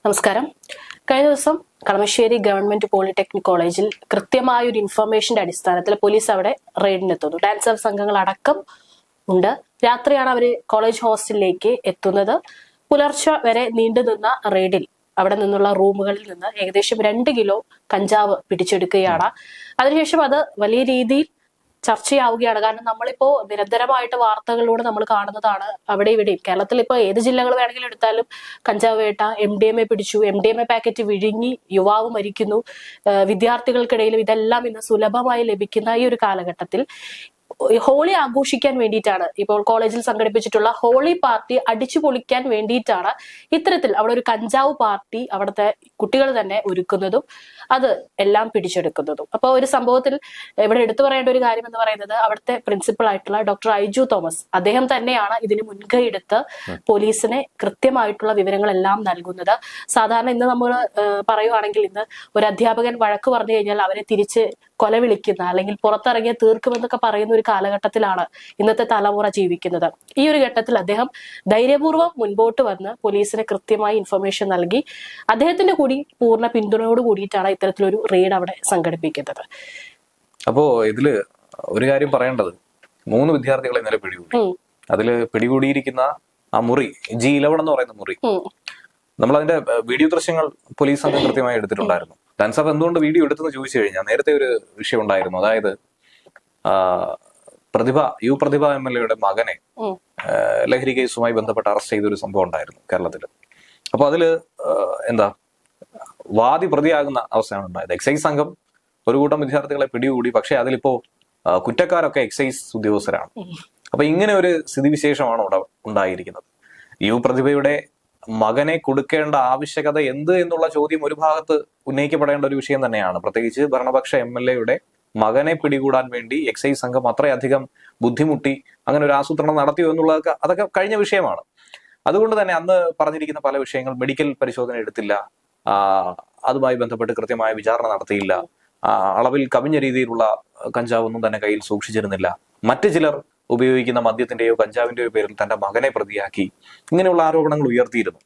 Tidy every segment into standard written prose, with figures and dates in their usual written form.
നമസ്കാരം. കഴിഞ്ഞ ദിവസം കളമശ്ശേരി ഗവൺമെന്റ് പോളിടെക്നിക് കോളേജിൽ കൃത്യമായ ഒരു ഇൻഫർമേഷന്റെ അടിസ്ഥാനത്തിൽ പോലീസ് അവിടെ റെയ്ഡിനെത്തുന്നു. ഡാൻസർ സംഘങ്ങൾ അടക്കം ഉണ്ട്. രാത്രിയാണ് അവര് കോളേജ് ഹോസ്റ്റലിലേക്ക് എത്തുന്നത്. പുലർച്ചെ വരെ നീണ്ടുനിന്ന റെയ്ഡിൽ അവിടെ നിന്നുള്ള റൂമുകളിൽ നിന്ന് ഏകദേശം 2 കിലോ കഞ്ചാവ് പിടിച്ചെടുക്കുകയാണ്. അതിനുശേഷം അത് വലിയ രീതിയിൽ ചർച്ചയാവുകയാണ്. കാരണം നമ്മളിപ്പോ നിരന്തരമായിട്ട് വാർത്തകളിലൂടെ നമ്മൾ കാണുന്നതാണ്. അവിടെ ഇവിടെയും കേരളത്തിൽ ഇപ്പൊ ഏത് ജില്ലകൾ വേണമെങ്കിലും എടുത്താലും കഞ്ചാവ് വേട്ട, MDMA പിടിച്ചു, MDMA പാക്കറ്റ് വിഴുങ്ങി യുവാവ് മരിക്കുന്നു. വിദ്യാർത്ഥികൾക്കിടയിലും ഇതെല്ലാം ഇന്ന് സുലഭമായി ലഭിക്കുന്ന ഈ ഒരു കാലഘട്ടത്തിൽ ഹോളി ആഘോഷിക്കാൻ വേണ്ടിയിട്ടാണ് ഇപ്പോൾ കോളേജിൽ സംഘടിപ്പിച്ചിട്ടുള്ള ഹോളി പാർട്ടി അടിച്ചു പൊളിക്കാൻ വേണ്ടിയിട്ടാണ് ഇത്തരത്തിൽ അവിടെ ഒരു കഞ്ചാവ് പാർട്ടി അവിടുത്തെ കുട്ടികൾ തന്നെ ഒരുക്കുന്നതും അത് എല്ലാം പിടിച്ചെടുക്കുന്നതും. അപ്പോൾ ഒരു സംഭവത്തിൽ ഇവിടെ എടുത്തു പറയേണ്ട ഒരു കാര്യം എന്ന് പറയുന്നത് അവിടുത്തെ പ്രിൻസിപ്പൽ ആയിട്ടുള്ള ഡോക്ടർ ഐജു തോമസ്, അദ്ദേഹം തന്നെയാണ് ഇതിന് മുൻകൈ എടുത്ത് പോലീസിന് കൃത്യമായിട്ടുള്ള വിവരങ്ങളെല്ലാം നൽകുന്നത്. സാധാരണ ഇന്ന് നമ്മൾ പറയുവാണെങ്കിൽ ഇന്ന് ഒരു അധ്യാപകൻ വഴക്ക് പറഞ്ഞു കഴിഞ്ഞാൽ അവരെ തിരിച്ച് കൊല വിളിക്കുന്ന അല്ലെങ്കിൽ പുറത്തിറങ്ങിയ തീർക്കുമെന്നൊക്കെ പറയുന്ന ഒരു കാലഘട്ടത്തിലാണ് ഇന്നത്തെ തലമുറ ജീവിക്കുന്നത്. ഈ ഒരു ഘട്ടത്തിൽ അദ്ദേഹം ധൈര്യപൂർവ്വം മുൻപോട്ട് വന്ന് പോലീസിന് കൃത്യമായി ഇൻഫർമേഷൻ നൽകി അദ്ദേഹത്തിന്റെ കൂടി പൂർണ്ണ പിന്തുണയോട് കൂടിയിട്ടാണ് ഇത്തരത്തിലൊരു റെയ്ഡ് അവിടെ സംഘടിപ്പിക്കുന്നത്. അപ്പോ ഇതില് ഒരു കാര്യം പറയേണ്ടത്, 3 വിദ്യാർത്ഥികളെ ഇന്നലെ പിടികൂടി. അതില് പിടികൂടിയിരിക്കുന്ന ആ മുറി G11 എന്ന് പറയുന്ന മുറി, നമ്മൾ അതിന്റെ വീഡിയോ ദൃശ്യങ്ങൾ പോലീസ് സംഘം കൃത്യമായി എടുത്തിട്ടുണ്ടായിരുന്നു. ഡാൻസർ എന്തുകൊണ്ട് വീഡിയോ എടുത്തെന്ന് ചോദിച്ചു കഴിഞ്ഞാൽ നേരത്തെ ഒരു വിഷയം ഉണ്ടായിരുന്നു. അതായത് പ്രതിഭ MLA മകനെ ലഹരി കേസുമായി ബന്ധപ്പെട്ട് അറസ്റ്റ് ചെയ്തൊരു സംഭവം ഉണ്ടായിരുന്നു കേരളത്തിൽ. അപ്പൊ അതില് വാദി പ്രതിയാകുന്ന അവസ്ഥയാണ് ഉണ്ടായത്. എക്സൈസ് സംഘം ഒരു കൂട്ടം വിദ്യാർത്ഥികളെ പിടികൂടി. പക്ഷെ അതിലിപ്പോ കുറ്റക്കാരൊക്കെ എക്സൈസ് ഉദ്യോഗസ്ഥരാണ്. അപ്പൊ ഇങ്ങനെ ഒരു സ്ഥിതിവിശേഷമാണ് അവിടെ ഉണ്ടായിരിക്കുന്നത്. പ്രതിഭയുടെ മകനെ കൊടുക്കേണ്ട ആവശ്യകത എന്ത് എന്നുള്ള ചോദ്യം ഒരു ഭാഗത്ത് ഉന്നയിക്കപ്പെടേണ്ട ഒരു വിഷയം തന്നെയാണ്. പ്രത്യേകിച്ച് ഭരണപക്ഷ MLA മകനെ പിടികൂടാൻ വേണ്ടി എക്സൈസ് സംഘം അത്രയധികം ബുദ്ധിമുട്ടി അങ്ങനെ ഒരു ആസൂത്രണം നടത്തിയോ എന്നുള്ളതൊക്കെ അതൊക്കെ കഴിഞ്ഞ വിഷയമാണ്. അതുകൊണ്ട് തന്നെ അന്ന് പറഞ്ഞിരിക്കുന്ന പല വിഷയങ്ങൾ, മെഡിക്കൽ പരിശോധന എടുത്തില്ല, അതുമായി ബന്ധപ്പെട്ട് കൃത്യമായ വിചാരണ നടത്തിയില്ല, അളവിൽ കവിഞ്ഞ രീതിയിലുള്ള കഞ്ചാവൊന്നും തന്നെ കയ്യിൽ സൂക്ഷിച്ചിരുന്നില്ല, മറ്റു ചിലർ ഉപയോഗിക്കുന്ന മദ്യത്തിന്റെയോ കഞ്ചാവിന്റെയോ പേരിൽ തന്റെ മകനെ പ്രതിയാക്കി, ഇങ്ങനെയുള്ള ആരോപണങ്ങൾ ഉയർത്തിയിരുന്നു.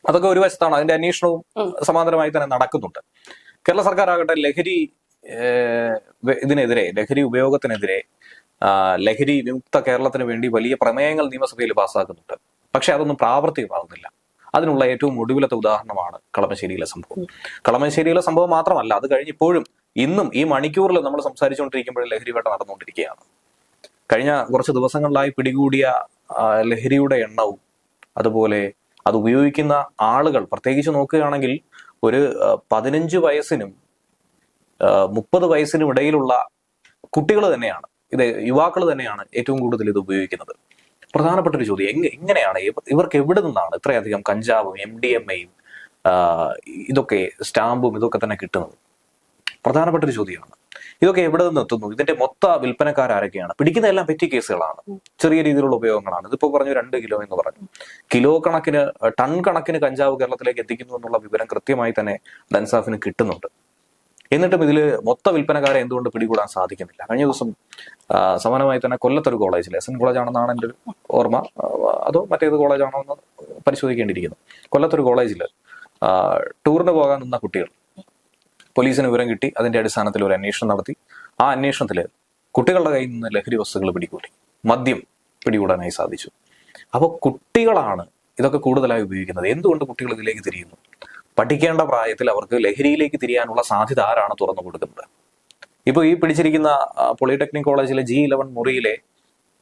അതൊക്കെ ഒരു വശത്താണ്. അതിന്റെ അന്വേഷണവും സമാന്തരമായി തന്നെ നടക്കുന്നുണ്ട്. കേരള സർക്കാർ ആകട്ടെ ലഹരി ഉപയോഗത്തിനെതിരെ ലഹരി വിമുക്ത കേരളത്തിന് വേണ്ടി വലിയ പ്രമേയങ്ങൾ നിയമസഭയിൽ പാസ്സാക്കുന്നുണ്ട്. പക്ഷെ അതൊന്നും പ്രാവർത്തികമാകുന്നില്ല. അതിനുള്ള ഏറ്റവും ഒടുവിലത്തെ ഉദാഹരണമാണ് കളമശ്ശേരിയിലെ സംഭവം. കളമശ്ശേരിയിലെ സംഭവം മാത്രമല്ല, അത് കഴിഞ്ഞ് ഇപ്പോഴും ഇന്നും ഈ മണിക്കൂറിൽ നമ്മൾ സംസാരിച്ചുകൊണ്ടിരിക്കുമ്പോഴും ലഹരി വേട്ട നടന്നുകൊണ്ടിരിക്കുകയാണ്. കഴിഞ്ഞ കുറച്ച് ദിവസങ്ങളിലായി പിടികൂടിയ ലഹരിയുടെ എണ്ണവും അതുപോലെ അത് ഉപയോഗിക്കുന്ന ആളുകൾ, പ്രത്യേകിച്ച് നോക്കുകയാണെങ്കിൽ ഒരു 15 വയസ്സിനും 30 വയസ്സിനും ഇടയിലുള്ള കുട്ടികൾ തന്നെയാണ്, യുവാക്കൾ തന്നെയാണ് ഏറ്റവും കൂടുതൽ ഇത് ഉപയോഗിക്കുന്നത്. പ്രധാനപ്പെട്ട ഒരു ചോദ്യം, എങ്ങനെയാണ് ഇവർക്ക് എവിടെ നിന്നാണ് ഇത്രയധികം കഞ്ചാവും MDMAയും ഇതൊക്കെ സ്റ്റാമ്പും ഇതൊക്കെ തന്നെ കിട്ടുന്നത്? പ്രധാനപ്പെട്ട ഒരു ചോദ്യമാണ്. ഇതൊക്കെ എവിടെ നിന്ന് എത്തുന്നു? ഇതിന്റെ മൊത്ത വിൽപ്പനക്കാരൊക്കെയാണ്? പിടിക്കുന്നതെല്ലാം പെറ്റി കേസുകളാണ്, ചെറിയ രീതിയിലുള്ള ഉപയോഗങ്ങളാണ്. ഇതിപ്പോ പറഞ്ഞു 2 കിലോ എന്ന് പറഞ്ഞു. കിലോ കണക്കിന്, ടൺ കണക്കിന് കഞ്ചാവ് കേരളത്തിലേക്ക് എത്തിക്കുന്നു എന്നുള്ള വിവരം കൃത്യമായി തന്നെ ഡൻസാഫിന് കിട്ടുന്നുണ്ട്. എന്നിട്ടും ഇതില് മൊത്ത വിൽപ്പനക്കാരെ എന്തുകൊണ്ട് പിടികൂടാൻ സാധിക്കുന്നില്ല? കഴിഞ്ഞ ദിവസം സമാനമായി തന്നെ കൊല്ലത്തൊരു കോളേജിൽ, SN കോളേജാണെന്നാണ് എൻ്റെ ഒരു ഓർമ്മ, അതോ മറ്റേത് കോളേജാണോ എന്ന് പരിശോധിക്കേണ്ടിയിരിക്കുന്നു. കൊല്ലത്തൊരു കോളേജിൽ ടൂറിന് പോകാൻ നിന്ന കുട്ടികൾ, പോലീസിന് വിവരം കിട്ടി. അതിന്റെ അടിസ്ഥാനത്തിൽ ഒരു അന്വേഷണം നടത്തി. ആ അന്വേഷണത്തിൽ കുട്ടികളുടെ കയ്യിൽ നിന്ന് ലഹരി വസ്തുക്കൾ പിടികൂടി, മദ്യം പിടികൂടാനായി സാധിച്ചു. അപ്പോൾ കുട്ടികളാണ് ഇതൊക്കെ കൂടുതലായി ഉപയോഗിക്കുന്നത്. എന്തുകൊണ്ട് കുട്ടികൾ ഇതിലേക്ക് തിരിയുന്നു? പഠിക്കേണ്ട പ്രായത്തിൽ അവർക്ക് ലഹരിയിലേക്ക് തിരിയാനുള്ള സാധ്യത ആരാണ് തുറന്നു കൊടുക്കുന്നത്? ഇപ്പൊ ഈ പിടിച്ചിരിക്കുന്ന പോളിടെക്നിക് കോളേജിലെ G11 മുറിയിലെ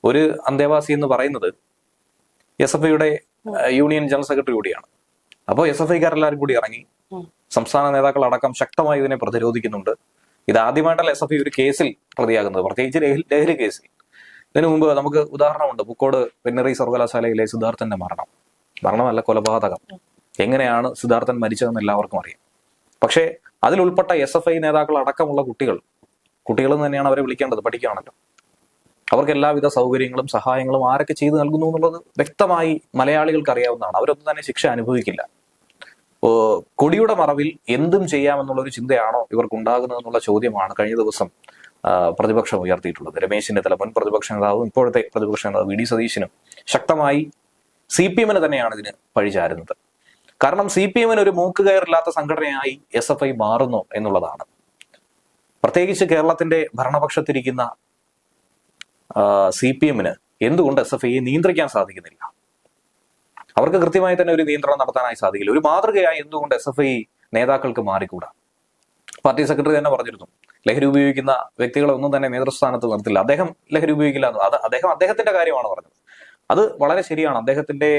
ഒരു അന്തേവാസി എന്ന് പറയുന്നത് SFIയുടെ യൂണിയൻ ജനറൽ സെക്രട്ടറി കൂടിയാണ്. അപ്പോൾ SFIക്കാരെല്ലാവരും കൂടി ഇറങ്ങി, സംസ്ഥാന നേതാക്കൾ അടക്കം ശക്തമായി ഇതിനെ പ്രതിരോധിക്കുന്നുണ്ട്. ഇത് ആദ്യമായിട്ടല്ല SFI ഒരു കേസിൽ പ്രതിയാകുന്നത്, പ്രത്യേകിച്ച് ലഹരി കേസിൽ. ഇതിനു മുമ്പ് നമുക്ക് ഉദാഹരണമുണ്ട്. പൂക്കോട് വെറ്ററിനറി സർവകലാശാലയിലെ സിദ്ധാർത്ഥന്റെ മരണമല്ല, കൊലപാതകം. എങ്ങനെയാണ് സിദ്ധാർത്ഥൻ മരിച്ചതെന്ന് എല്ലാവർക്കും അറിയാം. പക്ഷേ അതിലുൾപ്പെട്ട SFI നേതാക്കൾ അടക്കമുള്ള കുട്ടികൾ തന്നെയാണ് അവരെ വിളിക്കേണ്ടത്. പഠിക്കുകയാണല്ലോ. അവർക്ക് എല്ലാവിധ സൗകര്യങ്ങളും സഹായങ്ങളും ആരൊക്കെ ചെയ്തു നൽകുന്നു എന്നുള്ളത് വ്യക്തമായി മലയാളികൾക്ക് അറിയാവുന്നതാണ്. അവരൊന്നും തന്നെ ശിക്ഷ അനുഭവിക്കില്ല. കൊടിയുടെ മറവിൽ എന്തും ചെയ്യാമെന്നുള്ളൊരു ചിന്തയാണോ ഇവർക്കുണ്ടാകുന്നത് എന്നുള്ള ചോദ്യമാണ് കഴിഞ്ഞ ദിവസം പ്രതിപക്ഷം ഉയർത്തിയിട്ടുള്ളത്. രമേശ് ചെന്നിത്തല, മുൻ പ്രതിപക്ഷ നേതാവും ഇപ്പോഴത്തെ പ്രതിപക്ഷ നേതാവ് VD സതീശനും ശക്തമായി CPM തന്നെയാണ് ഇതിന് പഴിചാരുന്നത്. കാരണം CPM-ന് ഒരു മൂക്കുകയറില്ലാത്ത സംഘടനയായി SFI മാറുന്നു എന്നുള്ളതാണ്. പ്രത്യേകിച്ച് കേരളത്തിന്റെ ഭരണപക്ഷത്തിരിക്കുന്ന CPM-ന് എന്തുകൊണ്ട് SFIയെ നിയന്ത്രിക്കാൻ സാധിക്കുന്നില്ല? അവർക്ക് കൃത്യമായി തന്നെ ഒരു നിയന്ത്രണം നടത്താനായി സാധിക്കില്ല. ഒരു മാതൃകയായി എന്തുകൊണ്ട് SFI നേതാക്കൾക്ക് മാറിക്കൂടാ? പാർട്ടി സെക്രട്ടറി തന്നെ പറഞ്ഞിരുന്നു, ലഹരി ഉപയോഗിക്കുന്ന വ്യക്തികളെ ഒന്നും തന്നെ നേതൃസ്ഥാനത്ത് നിർത്തില്ല. അദ്ദേഹം ലഹരി ഉപയോഗിക്കില്ല എന്ന്. അദ്ദേഹത്തിന്റെ കാര്യമാണ് പറഞ്ഞത്. അത് വളരെ ശരിയാണ്. അദ്ദേഹത്തിന്റെ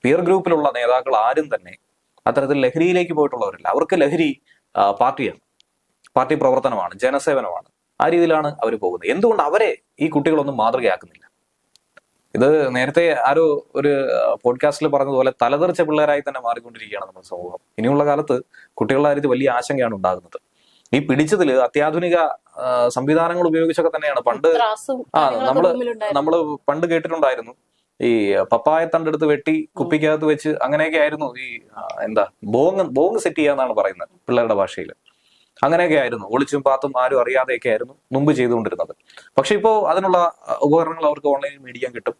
പിയർ ഗ്രൂപ്പിലുള്ള നേതാക്കൾ ആരും തന്നെ അത്തരത്തിൽ ലഹരിയിലേക്ക് പോയിട്ടുള്ളവരല്ല. അവർക്ക് ലഹരി പാർട്ടിയാണ്, പാർട്ടി പ്രവർത്തനമാണ്, ജനസേവനമാണ്. ആ രീതിയിലാണ് അവർ പോകുന്നത്. എന്തുകൊണ്ട് അവരെ ഈ കുട്ടികളൊന്നും മാതൃകയാക്കുന്നില്ല? ഇത് നേരത്തെ ആരോ ഒരു പോഡ്കാസ്റ്റിൽ പറഞ്ഞതുപോലെ തലതെറിച്ച പിള്ളേരായി തന്നെ മാറിക്കൊണ്ടിരിക്കുകയാണ് നമ്മുടെ സമൂഹം. ഇനിയുള്ള കാലത്ത് കുട്ടികളുടെ കാര്യത്തിൽ വലിയ ആശങ്കയാണ് ഉണ്ടാകുന്നത്. ഈ പിടിച്ചതിൽ അത്യാധുനിക സംവിധാനങ്ങൾ ഉപയോഗിച്ചൊക്കെ തന്നെയാണ്. പണ്ട് നമ്മള് പണ്ട് കേട്ടിട്ടുണ്ടായിരുന്നു, ഈ പപ്പായ തണ്ടെടുത്ത് വെട്ടി കുപ്പിക്കകത്ത് വെച്ച് അങ്ങനെയൊക്കെ ആയിരുന്നു ഈ ബോങ് സെറ്റ് ചെയ്യാന്നാണ് പറയുന്നത് പിള്ളേരുടെ ഭാഷയിൽ. അങ്ങനെയൊക്കെ ആയിരുന്നു, ഒളിച്ചും പാത്തും ആരും അറിയാതെയൊക്കെ ആയിരുന്നു മുമ്പ് ചെയ്തുകൊണ്ടിരുന്നത്. പക്ഷെ ഇപ്പോൾ അതിനുള്ള ഉപകരണങ്ങൾ അവർക്ക് ഓൺലൈനിൽ മേടിക്കാൻ കിട്ടും.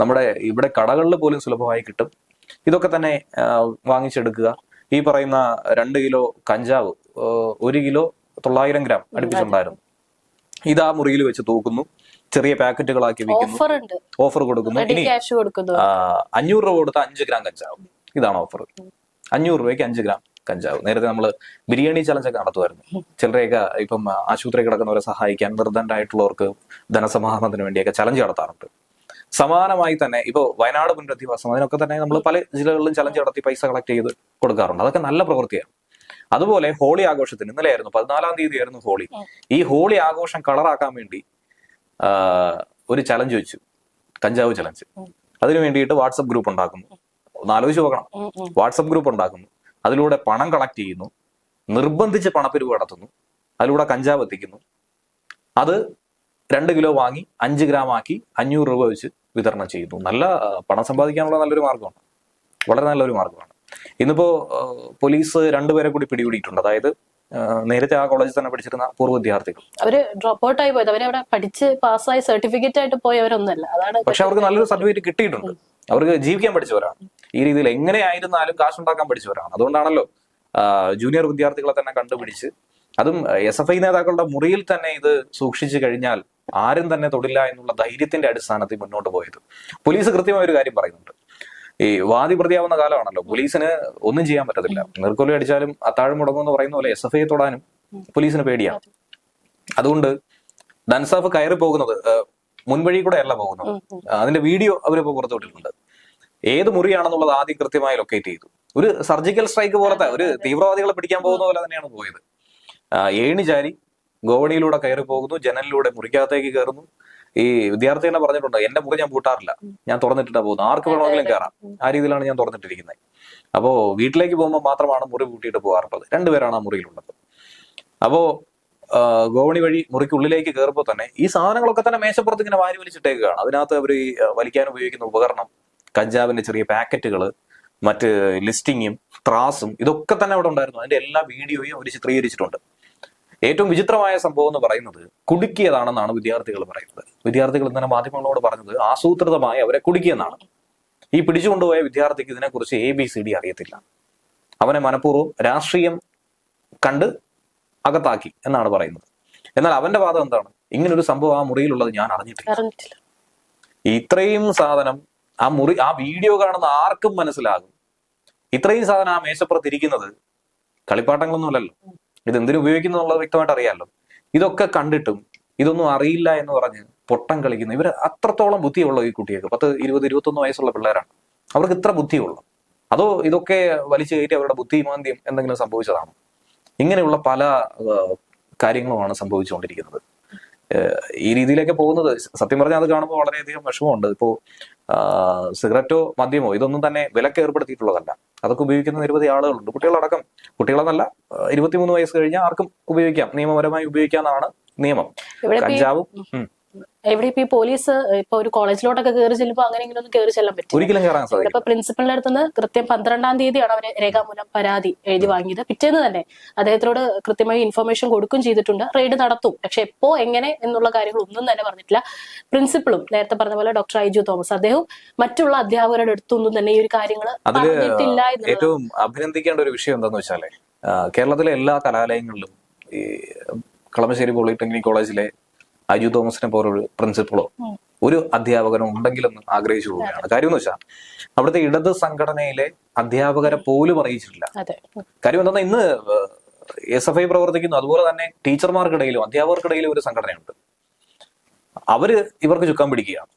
നമ്മുടെ ഇവിടെ കടകളിൽ പോലും സുലഭമായി കിട്ടും. ഇതൊക്കെ തന്നെ വാങ്ങിച്ചെടുക്കുക. ഈ പറയുന്ന 2 കിലോ കഞ്ചാവ് 1 കിലോ 900 ഗ്രാം അടുപ്പിച്ചുണ്ടായിരുന്നു. ഇതാ മുറിയിൽ വെച്ച് തൂക്കുന്നു, ചെറിയ പാക്കറ്റുകളാക്കി വിൽക്കുന്നു, ഓഫർ കൊടുക്കുന്നു. ഇനി 500 രൂപ കൊടുത്ത 5 ഗ്രാം കഞ്ചാവ്. ഇതാണ് ഓഫർ. 500 രൂപയ്ക്ക് 5 ഗ്രാം കഞ്ചാവ്. നേരത്തെ നമ്മൾ ബിരിയാണി ചലഞ്ചൊക്കെ നടത്തുമായിരുന്നു. ചിലരെയൊക്കെ ഇപ്പം ആശുപത്രി കിടക്കുന്നവരെ സഹായിക്കാൻ, നിർദ്ധനരായിട്ടുള്ളവർക്ക് ധനസമാഹരണത്തിന് വേണ്ടിയൊക്കെ ചലഞ്ച് നടത്താറുണ്ട്. സമാനമായി തന്നെ ഇപ്പൊ വയനാട് പുനരധിവാസം, അതിനൊക്കെ തന്നെ നമ്മൾ പല ജില്ലകളിലും ചലഞ്ച് നടത്തി പൈസ കളക്ട് ചെയ്ത് കൊടുക്കാറുണ്ട്. അതൊക്കെ നല്ല പ്രവൃത്തിയാണ്. അതുപോലെ ഹോളി ആഘോഷത്തിന് ഇന്നലെയായിരുന്നു 14-ാം തീയതിയായിരുന്നു ഹോളി. ഈ ഹോളി ആഘോഷം കളറാക്കാൻ വേണ്ടി ഒരു ചലഞ്ച് വെച്ചു, കഞ്ചാവ് ചലഞ്ച്. അതിനു വേണ്ടിയിട്ട് വാട്സപ്പ് ഗ്രൂപ്പ് ഉണ്ടാക്കുന്നു. ഒന്ന് ആലോചിച്ച് നോക്കണം. വാട്സപ്പ് ഗ്രൂപ്പ് ഉണ്ടാക്കുന്നു, അതിലൂടെ പണം കളക്ട് ചെയ്യുന്നു, നിർബന്ധിച്ച് പണപ്പിരിവ് നടത്തുന്നു, അതിലൂടെ കഞ്ചാവ് എത്തിക്കുന്നു. അത് 2 കിലോ വാങ്ങി 5 ഗ്രാം ആക്കി 500 രൂപ വെച്ച് വിതരണം ചെയ്യുന്നു. നല്ല പണം സമ്പാദിക്കാനുള്ള നല്ലൊരു മാർഗമാണ്, വളരെ നല്ലൊരു മാർഗമാണ്. ഇന്നിപ്പോ പോലീസ് 2 പേരെ കൂടി പിടികൂടിയിട്ടുണ്ട്. അതായത് നേരത്തെ ആ കോളേജിൽ തന്നെ പഠിച്ചിരുന്ന പൂർവ്വ വിദ്യാർത്ഥികൾ. അവര് ഡ്രോപ്പ് ഔട്ട് ആയി പോയത്, അവരവിടെ പഠിച്ച് പാസ്സായി സർട്ടിഫിക്കറ്റ് ആയിട്ട് പോയവരൊന്നല്ല. അതാണ്. പക്ഷെ അവർക്ക് നല്ലൊരു സർട്ടിഫിക്കറ്റ് കിട്ടിയിട്ടുണ്ട്. അവർക്ക് ജീവിക്കാൻ പഠിച്ചവരാണ്. ഈ രീതിയിൽ എങ്ങനെയായിരുന്നാലും കാശുണ്ടാക്കാൻ പഠിച്ചവരാണ്. അതുകൊണ്ടാണല്ലോ ജൂനിയർ വിദ്യാർത്ഥികളെ തന്നെ കണ്ടുപിടിച്ച്, അതും SFI നേതാക്കളുടെ മുറിയിൽ തന്നെ ഇത് സൂക്ഷിച്ചു കഴിഞ്ഞാൽ ആരും തന്നെ തൊടില്ല എന്നുള്ള ധൈര്യത്തിന്റെ അടിസ്ഥാനത്തിൽ മുന്നോട്ട് പോയത്. പോലീസ് കൃത്യമായ ഒരു കാര്യം പറയുന്നുണ്ട്. ഈ വാദി പ്രതിയാവുന്ന കാലമാണല്ലോ, പോലീസിന് ഒന്നും ചെയ്യാൻ പറ്റത്തില്ല. നീർക്കൊല്ലി അടിച്ചാലും അത്താഴം മുടങ്ങുമെന്ന് പറയുന്ന പോലെ SFI തൊടാനും പോലീസിന് പേടിയാണ്. അതുകൊണ്ട് ഡൻസാഫ് കയറി പോകുന്നത് മുൻവഴി കൂടെ അല്ല പോകുന്നത്. അതിന്റെ വീഡിയോ അവരിപ്പോ പുറത്തുവിട്ടിട്ടുണ്ട്. ഏത് മുറിയാണെന്നുള്ളത് ആദ്യം കൃത്യമായി ലൊക്കേറ്റ് ചെയ്തു. ഒരു സർജിക്കൽ സ്ട്രൈക്ക് പോലത്തെ, ഒരു തീവ്രവാദികളെ പിടിക്കാൻ പോകുന്ന പോലെ തന്നെയാണ് പോയത്. ഏണിചാരി ഗോവണിയിലൂടെ കയറി പോകുന്നു, ജനലിലൂടെ മുറിക്കകത്തേക്ക് കയറുന്നു. ഈ വിദ്യാർത്ഥി തന്നെ പറഞ്ഞിട്ടുണ്ട്, എന്റെ മുറി ഞാൻ പൂട്ടാറില്ല, ഞാൻ തുറന്നിട്ടാ പോകുന്നു, ആർക്ക് വേണമെങ്കിലും കയറാം, ആ രീതിയിലാണ് ഞാൻ തുറന്നിട്ടിരിക്കുന്നത്. അപ്പോ വീട്ടിലേക്ക് പോകുമ്പോൾ മാത്രമാണ് മുറി പൂട്ടിയിട്ട് പോകാറുള്ളത്. 2 പേരാണ് ആ മുറിയിലുള്ളത്. അപ്പോ ഗോവണി വഴി മുറിക്കുള്ളിലേക്ക് കയറുമ്പോൾ തന്നെ ഈ സാധനങ്ങളൊക്കെ തന്നെ മേശപ്പുറത്ത് ഇങ്ങനെ വാരി വലിച്ചിട്ടേക്കുകയാണ്. അതിനകത്ത് അവർ ഈ വലിക്കാൻ ഉപയോഗിക്കുന്ന ഉപകരണം, കഞ്ചാവിന്റെ ചെറിയ പാക്കറ്റുകള്, മറ്റ് ലിസ്റ്റിങ്ങും ത്രാസും ഇതൊക്കെ തന്നെ അവിടെ ഉണ്ടായിരുന്നു. അതിന്റെ എല്ലാ വീഡിയോയും അവർ ചിത്രീകരിച്ചിട്ടുണ്ട്. ഏറ്റവും വിചിത്രമായ സംഭവം എന്ന് പറയുന്നത് കുടുക്കിയതാണെന്നാണ് വിദ്യാർത്ഥികൾ പറയുന്നത്. വിദ്യാർത്ഥികൾ ഇന്നലെ മാധ്യമങ്ങളോട് പറഞ്ഞത് ആസൂത്രിതമായി അവരെ കുടുക്കിയെന്നാണ്. ഈ പിടിച്ചുകൊണ്ടുപോയ വിദ്യാർത്ഥിക്ക് ഇതിനെക്കുറിച്ച് ABCD അറിയത്തില്ല. അവനെ മനഃപൂർവ്വം രാഷ്ട്രീയം കണ്ട് അകത്താക്കി എന്നാണ് പറയുന്നത്. എന്നാൽ അവന്റെ വാദം എന്താണ്? ഇങ്ങനൊരു സംഭവം ആ മുറിയിലുള്ളത് ഞാൻ അറിഞ്ഞിട്ടില്ല. ഇത്രയും സാധനം ആ വീഡിയോ കാണുന്ന ആർക്കും മനസ്സിലാകും. ഇത്രയും സാധനം ആ മേശപ്പുറത്ത് ഇരിക്കുന്നത് കളിപ്പാട്ടങ്ങളൊന്നും അല്ലല്ലോ. ഇത് എന്തിനു ഉപയോഗിക്കുന്നുള്ളത് വ്യക്തമായിട്ട് അറിയാമല്ലോ. ഇതൊക്കെ കണ്ടിട്ടും ഇതൊന്നും അറിയില്ല എന്ന് പറഞ്ഞ് പൊട്ടം കളിക്കുന്നു. ഇവർ അത്രത്തോളം ബുദ്ധിയുള്ള ഈ കുട്ടികൾക്ക് 10, 20, 21 വയസ്സുള്ള പിള്ളേരാണ്. അവർക്ക് ഇത്ര ബുദ്ധിയുള്ളൂ? അതോ ഇതൊക്കെ വലിച്ചു കയറ്റി അവരുടെ ബുദ്ധിമാന്ദ്യം എന്തെങ്കിലും സംഭവിച്ചതാണോ? ഇങ്ങനെയുള്ള പല കാര്യങ്ങളുമാണ് സംഭവിച്ചുകൊണ്ടിരിക്കുന്നത്. ഈ രീതിയിലേക്ക് പോകുന്നത് സത്യം പറഞ്ഞാൽ അത് കാണുമ്പോൾ വളരെയധികം വിഷമമുണ്ട്. ഇപ്പോ സിഗരറ്റോ മദ്യമോ ഇതൊന്നും തന്നെ വിലക്ക് ഏർപ്പെടുത്തിയിട്ടുള്ളതല്ല. അതൊക്കെ ഉപയോഗിക്കുന്ന നിരവധി ആളുകളുണ്ട്, കുട്ടികളടക്കം. കുട്ടികളെന്നല്ല, 23 വയസ്സ് കഴിഞ്ഞാൽ ആർക്കും ഉപയോഗിക്കാം, നിയമപരമായി ഉപയോഗിക്കാന്നാണ് നിയമം. കഞ്ചാവും എവിടെ ഇപ്പൊ ഈ പോലീസ് ഇപ്പൊ ഒരു കോളേജിലോട്ടൊക്കെ കയറി ചെല്ലുമ്പോൾ അങ്ങനെയെങ്കിലും ഒന്നും കയറി ചെല്ലാൻ പറ്റും. ഒരിക്കലും കയറാൻ സാധിക്കും. ഇപ്പൊ പ്രിൻസിപ്പലിന്റെ അടുത്തുനിന്ന് കൃത്യം 12-ാം തീയതിയാണ് അവര് രേഖാമൂലം പരാതി എഴുതി വാങ്ങിയത്. പിറ്റേന്ന് തന്നെ അദ്ദേഹത്തോട് കൃത്യമായി ഇൻഫർമേഷൻ കൊടുക്കുകയും ചെയ്തിട്ടുണ്ട്. റെയ്ഡ് നടത്തും, പക്ഷെ എപ്പോ എങ്ങനെ എന്നുള്ള കാര്യങ്ങൾ ഒന്നും തന്നെ പറഞ്ഞിട്ടില്ല. പ്രിൻസിപ്പളും നേരത്തെ പറഞ്ഞ പോലെ ഡോക്ടർ ഐജു തോമസ് അദ്ദേഹവും മറ്റുള്ള അധ്യാപകരുടെ അടുത്തൊന്നും തന്നെ ഈ ഒരു കാര്യങ്ങൾ പറഞ്ഞിട്ടില്ല. ഏറ്റവും അഭിനന്ദിക്കേണ്ട ഒരു വിഷയം എന്താന്ന് വെച്ചാല് കേരളത്തിലെ എല്ലാ കലാലയങ്ങളിലും ഈ കളമശ്ശേരി പോളിടെക്നിക് കോളേജിലെ അജു തോമസിനെ പോലൊരു പ്രിൻസിപ്പളോ ഒരു അധ്യാപകനോ ഉണ്ടെങ്കിലെന്ന് ആഗ്രഹിച്ചു പോവുകയാണ്. കാര്യം എന്ന് വെച്ചാൽ അവിടുത്തെ ഇടത് സംഘടനയിലെ അധ്യാപകരെ പോലും അറിയിച്ചിട്ടില്ല. കാര്യം എന്താ, ഇന്ന് SFI പ്രവർത്തിക്കുന്നു, അതുപോലെ തന്നെ ടീച്ചർമാർക്കിടയിലും അധ്യാപകർക്കിടയിലും ഒരു സംഘടനയുണ്ട്. അവര് ഇവർക്ക് ചുക്കാൻ പിടിക്കുകയാണ്.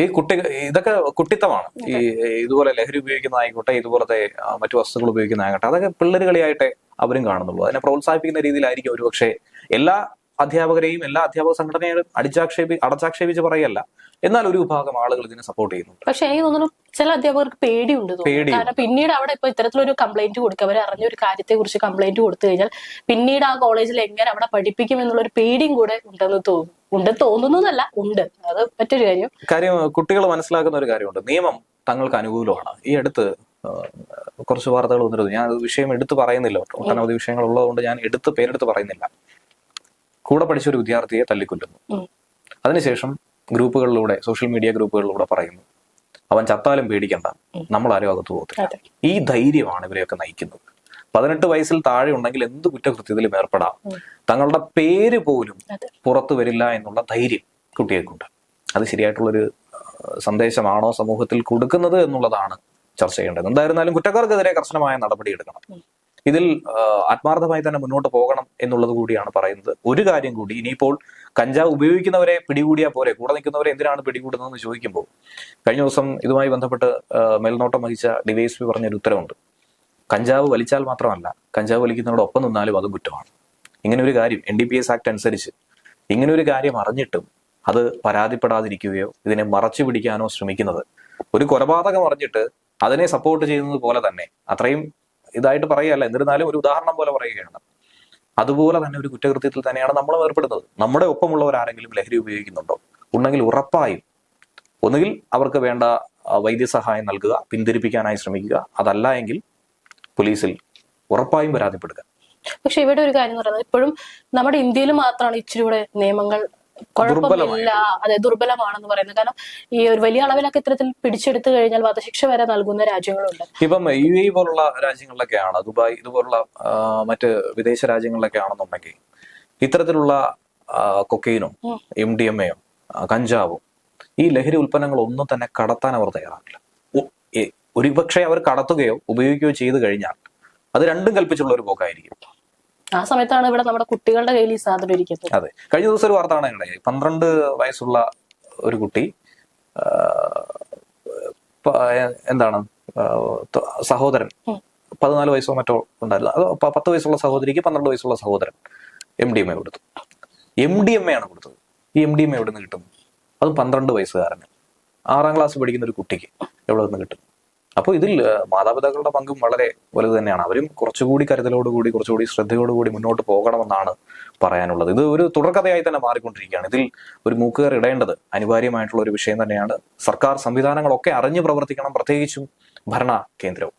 ഈ ഇതൊക്കെ കുട്ടിത്തമാണ്. ഈ ഇതുപോലെ ലഹരി ഉപയോഗിക്കുന്നതായിക്കോട്ടെ, ഇതുപോലത്തെ മറ്റു വസ്തുക്കൾ ഉപയോഗിക്കുന്നതാകട്ടെ, അതൊക്കെ പിള്ളേര് കളിയായിട്ട് അവരും കാണുന്നുള്ളൂ. അതിനെ പ്രോത്സാഹിപ്പിക്കുന്ന രീതിയിലായിരിക്കും ഒരുപക്ഷെ എല്ലാ അധ്യാപകരെയും എല്ലാ അധ്യാപക സംഘടനയും അടച്ചാക്ഷേപിച്ച് പറയല്ല, എന്നാൽ ഒരു വിഭാഗം ആളുകൾ ഇതിനെ സപ്പോർട്ട് ചെയ്യുന്നു. പക്ഷെ എനിക്ക് തോന്നുന്നു ചില അധ്യാപകർക്ക് പേടിയുണ്ട്. കാരണം പിന്നീട് അവിടെ ഇപ്പൊ ഇത്തരത്തിലൊരു കംപ്ലൈന്റ് കൊടുക്കുക, അവർ അറിഞ്ഞ ഒരു കാര്യത്തെ കുറിച്ച് കംപ്ലൈന്റ് കൊടുത്തു കഴിഞ്ഞാൽ പിന്നീട് ആ കോളേജിൽ എങ്ങനെ അവിടെ പഠിപ്പിക്കും എന്നുള്ള ഒരു പേടിയും കൂടെ ഉണ്ടെന്ന് തോന്നുന്നതല്ല, ഉണ്ട്. അത് മറ്റൊരു കാര്യം കുട്ടികൾ മനസ്സിലാക്കുന്ന ഒരു കാര്യമുണ്ട്, നിയമം തങ്ങൾക്ക് അനുകൂലമാണ്. ഈ അടുത്ത് കുറച്ച് വാർത്തകൾ വന്നിരുന്നു. ഞാൻ വിഷയം എടുത്ത് പറയുന്നില്ല, ഒട്ടനവധി വിഷയങ്ങൾ ഉള്ളതുകൊണ്ട് ഞാൻ പേരെടുത്ത് പറയുന്നില്ല. കൂടെ പഠിച്ച ഒരു വിദ്യാർത്ഥിയെ തല്ലിക്കൊല്ലുന്നു. അതിനുശേഷം ഗ്രൂപ്പുകളിലൂടെ, സോഷ്യൽ മീഡിയ ഗ്രൂപ്പുകളിലൂടെ പറയുന്നു, അവൻ ചത്താലും പേടിക്കണ്ട, നമ്മളാരും അകത്ത് പോകത്തില്ല. ഈ ധൈര്യമാണ് ഇവരെയൊക്കെ നയിക്കുന്നത്. 18 വയസ്സിൽ താഴെ ഉണ്ടെങ്കിൽ എന്ത് കുറ്റകൃത്യത്തിലും ഏർപ്പെടാം, തങ്ങളുടെ പേര് പോലും പുറത്തു വരില്ല എന്നുള്ള ധൈര്യം കുട്ടികൾക്കുണ്ട്. അത് ശരിയായിട്ടുള്ളൊരു സന്ദേശമാണോ സമൂഹത്തിൽ കൊടുക്കുന്നത് എന്നുള്ളതാണ് ചർച്ച ചെയ്യേണ്ടത്. എന്തായിരുന്നാലും കുറ്റക്കാർക്കെതിരെ കർശനമായ നടപടിയെടുക്കണം. ഇതിൽ ആത്മാർത്ഥമായി തന്നെ മുന്നോട്ട് പോകണം എന്നുള്ളത് കൂടിയാണ് പറയുന്നത്. ഒരു കാര്യം കൂടി, ഇനിയിപ്പോൾ കഞ്ചാവ് ഉപയോഗിക്കുന്നവരെ പിടികൂടിയാൽ പോരെ, കൂടെ നിൽക്കുന്നവരെ എന്തിനാണ് പിടികൂടുന്നതെന്ന് ചോദിക്കുമ്പോൾ കഴിഞ്ഞ ദിവസം ഇതുമായി ബന്ധപ്പെട്ട് മേൽനോട്ടം വഹിച്ച ഡിവൈഎസ്പി പറഞ്ഞൊരു ഉത്തരവുണ്ട്. കഞ്ചാവ് വലിച്ചാൽ മാത്രമല്ല, കഞ്ചാവ് വലിക്കുന്നവരോടൊപ്പം നിന്നാലും അതും കുറ്റമാണ്. ഇങ്ങനെ ഒരു കാര്യം NDPS ആക്ട് അനുസരിച്ച് ഇങ്ങനെ ഒരു കാര്യം അറിഞ്ഞിട്ടും അത് പരാതിപ്പെടാതിരിക്കുകയോ ഇതിനെ മറച്ചു പിടിക്കാനോ ശ്രമിക്കുന്നത്, ഒരു കൊലപാതകം അറിഞ്ഞിട്ട് അതിനെ സപ്പോർട്ട് ചെയ്യുന്നത് പോലെ തന്നെ, അത്രയും ഇതായിട്ട് പറയുകയല്ല, എന്നിരുന്നാലും ഒരു ഉദാഹരണം പോലെ പറയുകയാണ്, അതുപോലെ തന്നെ ഒരു കുറ്റകൃത്യത്തിൽ തന്നെയാണ് നമ്മൾ ഏർപ്പെടുന്നത്. നമ്മുടെ ഒപ്പമുള്ളവർ ആരെങ്കിലും ലഹരി ഉപയോഗിക്കുന്നുണ്ടോ? ഉണ്ടെങ്കിൽ ഉറപ്പായും ഒന്നുകിൽ അവർക്ക് വേണ്ട വൈദ്യസഹായം നൽകുക, പിന്തിരിപ്പിക്കാനായി ശ്രമിക്കുക, അതല്ല എങ്കിൽ പോലീസിൽ ഉറപ്പായും പരാതിപ്പെടുക. പക്ഷെ ഇവിടെ ഒരു കാര്യം എന്ന് പറയുന്നത്, ഇപ്പോഴും നമ്മുടെ ഇന്ത്യയിൽ മാത്രമാണ് ഇച്ചിരി കൂടെ നിയമങ്ങൾ കുഴപ്പമില്ല, അതെ, ദുർബലമാണെന്ന് പറയുന്നത്. കാരണം ഈ ഒരു വലിയ അളവിലൊക്കെ ഇത്തരത്തിൽ പിടിച്ചെടുത്തു കഴിഞ്ഞാൽ വധശിക്ഷ വരെ നൽകുന്ന രാജ്യങ്ങളുണ്ട്. ഇപ്പം UAE പോലുള്ള രാജ്യങ്ങളിലൊക്കെയാണ്, ദുബായ് ഇതുപോലുള്ള മറ്റ് വിദേശ രാജ്യങ്ങളിലൊക്കെ ആണെന്നുണ്ടെങ്കിൽ ഇത്തരത്തിലുള്ള കൊക്കൈനും MDMA-യും കഞ്ചാവും ഈ ലഹരി ഉൽപ്പന്നങ്ങൾ ഒന്നും തന്നെ കടത്താൻ അവർ തയ്യാറാവില്ല. ഒരുപക്ഷെ അവർ കടത്തുകയോ ഉപയോഗിക്കുകയോ ചെയ്തു കഴിഞ്ഞാൽ അത് രണ്ടും കൽപ്പിച്ചുള്ള ഒരു പോക്കായിരിക്കും. ആ സമയത്താണ് ഇവിടെ നമ്മുടെ കുട്ടികളുടെ കയ്യിൽ ഈ സാധനം ഇരിക്കുന്നത്. അതെ, കഴിഞ്ഞ ദിവസം ഒരു വാർത്ത ആണ്, 12 വയസ്സുള്ള ഒരു കുട്ടി സഹോദരൻ 14 വയസ്സോ മറ്റോ ഉണ്ടായിരുന്നു, അത് 10 വയസ്സുള്ള സഹോദരിക്ക് 12 വയസ്സുള്ള സഹോദരൻ MDMA കൊടുത്തു. MDMA ആണ് കൊടുത്തത്. ഈ MDMA എവിടെ നിന്ന് കിട്ടും? അതും 12 വയസ്സുകാരന്, 6ാം ക്ലാസ് പഠിക്കുന്ന ഒരു കുട്ടിക്ക് എവിടെ നിന്ന് കിട്ടും? അപ്പോൾ ഇതിൽ മാതാപിതാക്കളുടെ പങ്കും വളരെ വലുത് തന്നെയാണ്. അവരും കുറച്ചുകൂടി കരുതലോടുകൂടി, കുറച്ചുകൂടി ശ്രദ്ധയോടുകൂടി മുന്നോട്ട് പോകണമെന്നാണ് പറയാനുള്ളത്. ഇത് ഒരു തുടർക്കഥയായി തന്നെ മാറിക്കൊണ്ടിരിക്കുകയാണ്. ഇതിൽ ഒരു മൂക്കുകയർ ഇടേണ്ടത് അനിവാര്യമായിട്ടുള്ള ഒരു വിഷയം തന്നെയാണ്. സർക്കാർ സംവിധാനങ്ങളൊക്കെ അറിഞ്ഞു പ്രവർത്തിക്കണം, പ്രത്യേകിച്ചും ഭരണ കേന്ദ്രവും.